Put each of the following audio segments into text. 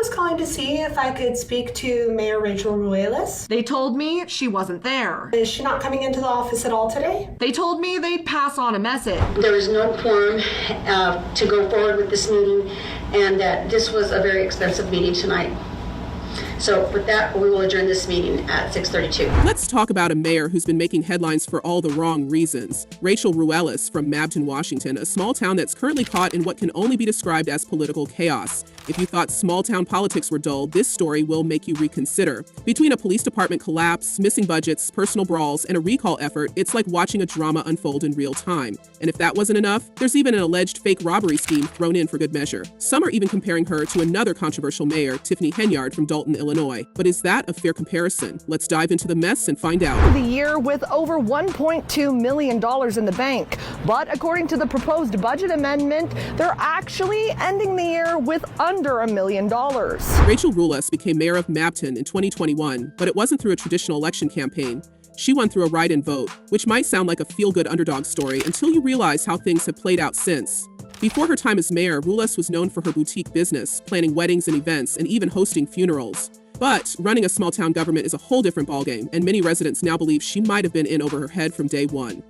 was calling to see if I could speak to Mayor Rachel Ruelas. They told me she wasn't there. Is she not coming into the office at all today? They told me they'd pass on a message. There is no quorum to go forward with this meeting, and that this was a very expensive meeting tonight. So with that, we will adjourn this meeting at 6:32. Let's talk about a mayor who's been making headlines for all the wrong reasons. Rachel Ruelas from Mabton, Washington, a small town that's currently caught in what can only be described as political chaos. If you thought small town politics were dull, this story will make you reconsider. Between a police department collapse, missing budgets, personal brawls, and a recall effort, it's like watching a drama unfold in real time. And if that wasn't enough, there's even an alleged fake robbery scheme thrown in for good measure. Some are even comparing her to another controversial mayor, Tiffany Henyard from Dolton, Illinois. But is that a fair comparison? Let's dive into the mess and find out. The year with over $1.2 million in the bank. But according to the proposed budget amendment, they're actually ending the year with under $1 million. Rachel Ruelas became mayor of Mabton in 2021, but it wasn't through a traditional election campaign. She won through a write-in vote, which might sound like a feel-good underdog story until you realize how things have played out since. Before her time as mayor, Ruelas was known for her boutique business, planning weddings and events, and even hosting funerals. But running a small-town government is a whole different ballgame, and many residents now believe she might have been in over her head from day one.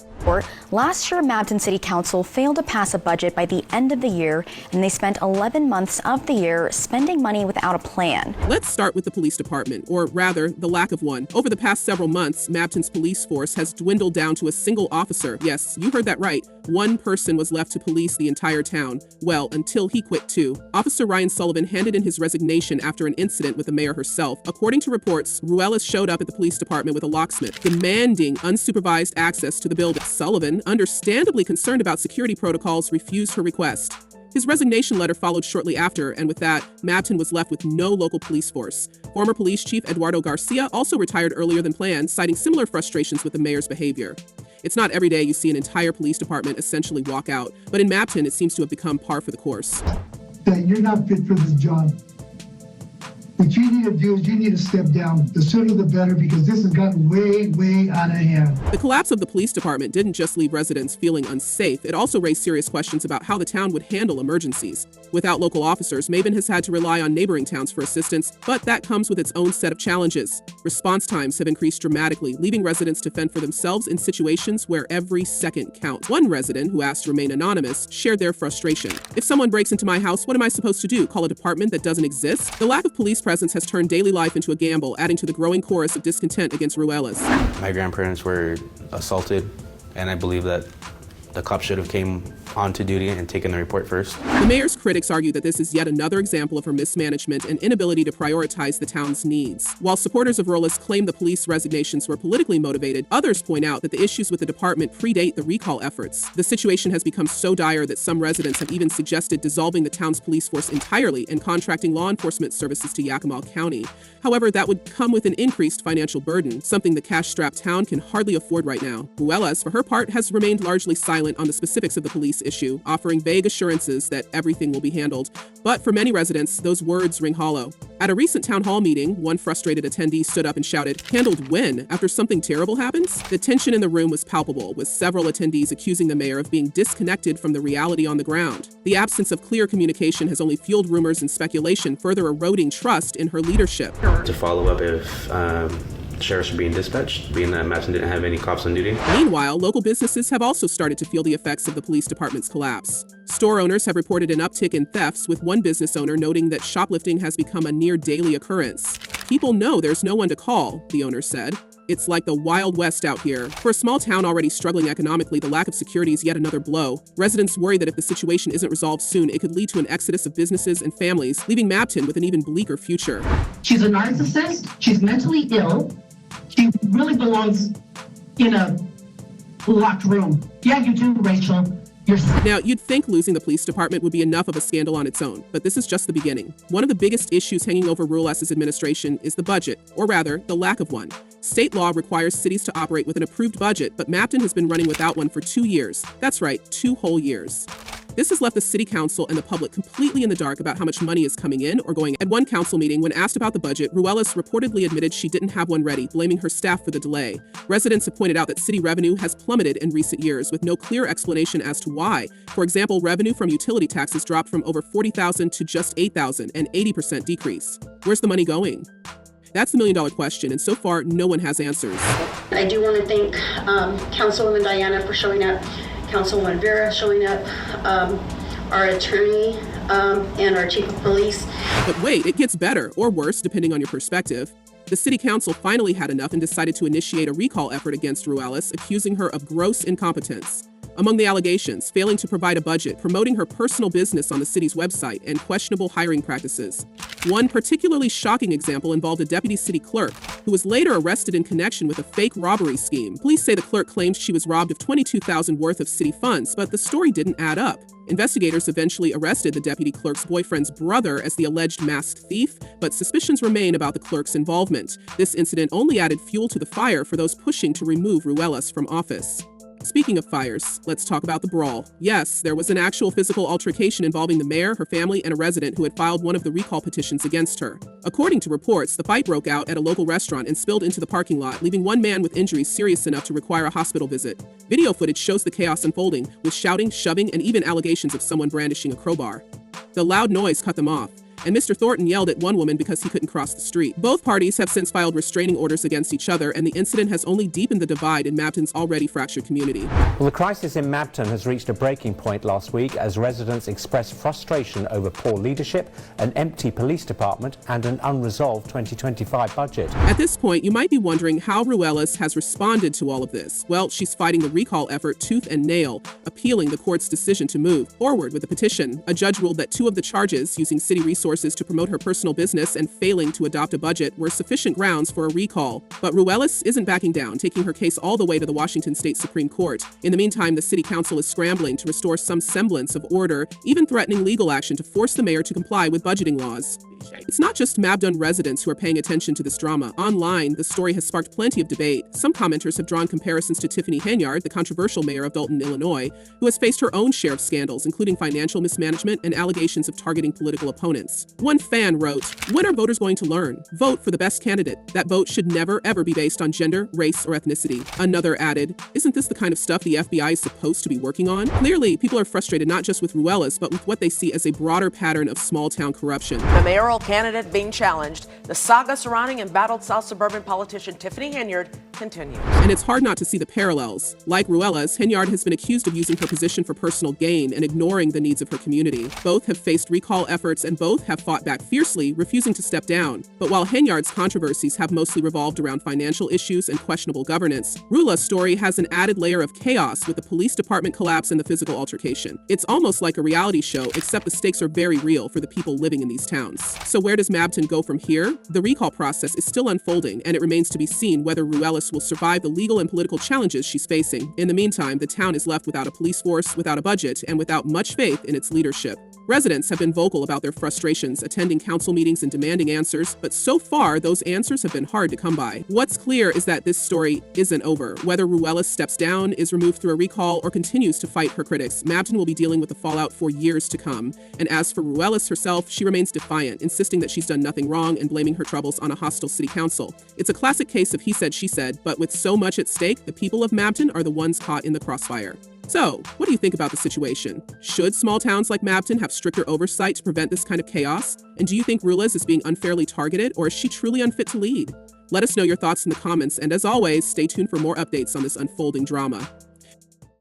Last year, Mabton City Council failed to pass a budget by the end of the year, and they spent 11 months of the year spending money without a plan. Let's start with the police department, or rather, the lack of one. Over the past several months, Mabton's police force has dwindled down to a single officer. Yes, you heard that right. One person was left to police the entire town. Well, until he quit too. Officer Ryan Sullivan handed in his resignation after an incident with the mayor herself. According to reports, Ruelas showed up at the police department with a locksmith, demanding unsupervised access to the building. Sullivan, understandably concerned about security protocols, refused her request. His resignation letter followed shortly after, and with that, Mabton was left with no local police force. Former police chief Eduardo Garcia also retired earlier than planned, citing similar frustrations with the mayor's behavior. It's not every day you see an entire police department essentially walk out, but in Mabton, it seems to have become par for the course. That you're not fit for this job. What you need to do is you need to step down. The sooner the better, because this has gotten way, way out of hand. The collapse of the police department didn't just leave residents feeling unsafe. It also raised serious questions about how the town would handle emergencies. Without local officers, Mabton has had to rely on neighboring towns for assistance, but that comes with its own set of challenges. Response times have increased dramatically, leaving residents to fend for themselves in situations where every second counts. One resident, who asked to remain anonymous, shared their frustration. If someone breaks into my house, what am I supposed to do? Call a department that doesn't exist? The lack of police presence has turned daily life into a gamble, adding to the growing chorus of discontent against Ruelas. My grandparents were assaulted, and I believe that the cops should have came onto duty and taken the report first. The mayor's critics argue that this is yet another example of her mismanagement and inability to prioritize the town's needs. While supporters of Ruelas claim the police resignations were politically motivated, others point out that the issues with the department predate the recall efforts. The situation has become so dire that some residents have even suggested dissolving the town's police force entirely and contracting law enforcement services to Yakima County. However, that would come with an increased financial burden, something the cash-strapped town can hardly afford right now. Ruelas, for her part, has remained largely silent on the specifics of the police issue, offering vague assurances that everything will be handled. But for many residents, those words ring hollow. At a recent town hall meeting, one frustrated attendee stood up and shouted, "Handled when? After something terrible happens?" The tension in the room was palpable, with several attendees accusing the mayor of being disconnected from the reality on the ground. The absence of clear communication has only fueled rumors and speculation, further eroding trust in her leadership. To follow up if sheriffs are being dispatched, being that Mabton didn't have any cops on duty. Meanwhile, local businesses have also started to feel the effects of the police department's collapse. Store owners have reported an uptick in thefts, with one business owner noting that shoplifting has become a near daily occurrence. People know there's no one to call, the owner said. It's like the Wild West out here. For a small town already struggling economically, the lack of security is yet another blow. Residents worry that if the situation isn't resolved soon, it could lead to an exodus of businesses and families, leaving Mabton with an even bleaker future. She's a narcissist. She's mentally ill. She really belongs in a locked room. Yeah, you do, Rachel. Now, you'd think losing the police department would be enough of a scandal on its own, but this is just the beginning. One of the biggest issues hanging over Ruelas' administration is the budget, or rather, the lack of one. State law requires cities to operate with an approved budget, but Mabton has been running without one for 2 years. That's right, 2 whole years. This has left the city council and the public completely in the dark about how much money is coming in or going. At one council meeting, when asked about the budget, Ruelas reportedly admitted she didn't have one ready, blaming her staff for the delay. Residents have pointed out that city revenue has plummeted in recent years with no clear explanation as to why. For example, revenue from utility taxes dropped from over $40,000 to just $8,000, an 80% decrease. Where's the money going? That's the million-dollar question, and so far, no one has answers. I do want to thank Councilwoman Diana for showing up, Councilwoman Vera showing up, our attorney, and our chief of police. But wait, it gets better, or worse, depending on your perspective. The city council finally had enough and decided to initiate a recall effort against Ruelas, accusing her of gross incompetence. Among the allegations, failing to provide a budget, promoting her personal business on the city's website, and questionable hiring practices. One particularly shocking example involved a deputy city clerk, who was later arrested in connection with a fake robbery scheme. Police say the clerk claimed she was robbed of $22,000 worth of city funds, but the story didn't add up. Investigators eventually arrested the deputy clerk's boyfriend's brother as the alleged masked thief, but suspicions remain about the clerk's involvement. This incident only added fuel to the fire for those pushing to remove Ruelas from office. Speaking of fires, let's talk about the brawl. Yes, there was an actual physical altercation involving the mayor, her family, and a resident who had filed one of the recall petitions against her. According to reports, the fight broke out at a local restaurant and spilled into the parking lot, leaving one man with injuries serious enough to require a hospital visit. Video footage shows the chaos unfolding, with shouting, shoving, and even allegations of someone brandishing a crowbar. The loud noise cut them off, and Mr. Thornton yelled at one woman because he couldn't cross the street. Both parties have since filed restraining orders against each other, and the incident has only deepened the divide in Mabton's already fractured community. Well, the crisis in Mabton has reached a breaking point last week as residents expressed frustration over poor leadership, an empty police department, and an unresolved 2025 budget. At this point, you might be wondering how Ruelas has responded to all of this. Well, she's fighting the recall effort tooth and nail, appealing the court's decision to move forward with a petition. A judge ruled that 2 of the charges, using city resources to promote her personal business and failing to adopt a budget, were sufficient grounds for a recall. But Ruelas isn't backing down, taking her case all the way to the Washington State Supreme Court. In the meantime, the city council is scrambling to restore some semblance of order, even threatening legal action to force the mayor to comply with budgeting laws. It's not just Mabton residents who are paying attention to this drama. Online, the story has sparked plenty of debate. Some commenters have drawn comparisons to Tiffany Henyard, the controversial mayor of Dolton, Illinois, who has faced her own share of scandals, including financial mismanagement and allegations of targeting political opponents. One fan wrote, "When are voters going to learn? Vote for the best candidate. That vote should never, ever be based on gender, race, or ethnicity." Another added, "Isn't this the kind of stuff the FBI is supposed to be working on?" Clearly, people are frustrated not just with Ruelas, but with what they see as a broader pattern of small-town corruption. The mayoral candidate being challenged, the saga surrounding embattled South Suburban politician Tiffany Henyard continues. And it's hard not to see the parallels. Like Ruelas, Henyard has been accused of using her position for personal gain and ignoring the needs of her community. Both have faced recall efforts and both have fought back fiercely, refusing to step down. But while Henyard's controversies have mostly revolved around financial issues and questionable governance, Ruelas' story has an added layer of chaos with the police department collapse and the physical altercation. It's almost like a reality show, except the stakes are very real for the people living in these towns. So where does Mabton go from here? The recall process is still unfolding, and it remains to be seen whether Ruelas will survive the legal and political challenges she's facing. In the meantime, the town is left without a police force, without a budget, and without much faith in its leadership. Residents have been vocal about their frustrations, attending council meetings and demanding answers, but so far, those answers have been hard to come by. What's clear is that this story isn't over. Whether Ruelas steps down, is removed through a recall, or continues to fight her critics, Mabton will be dealing with the fallout for years to come. And as for Ruelas herself, she remains defiant, insisting that she's done nothing wrong and blaming her troubles on a hostile city council. It's a classic case of he said, she said, but with so much at stake, the people of Mabton are the ones caught in the crossfire. So, what do you think about the situation? Should small towns like Mabton have stricter oversight to prevent this kind of chaos? And do you think Ruelas is being unfairly targeted, or is she truly unfit to lead? Let us know your thoughts in the comments, and as always, stay tuned for more updates on this unfolding drama.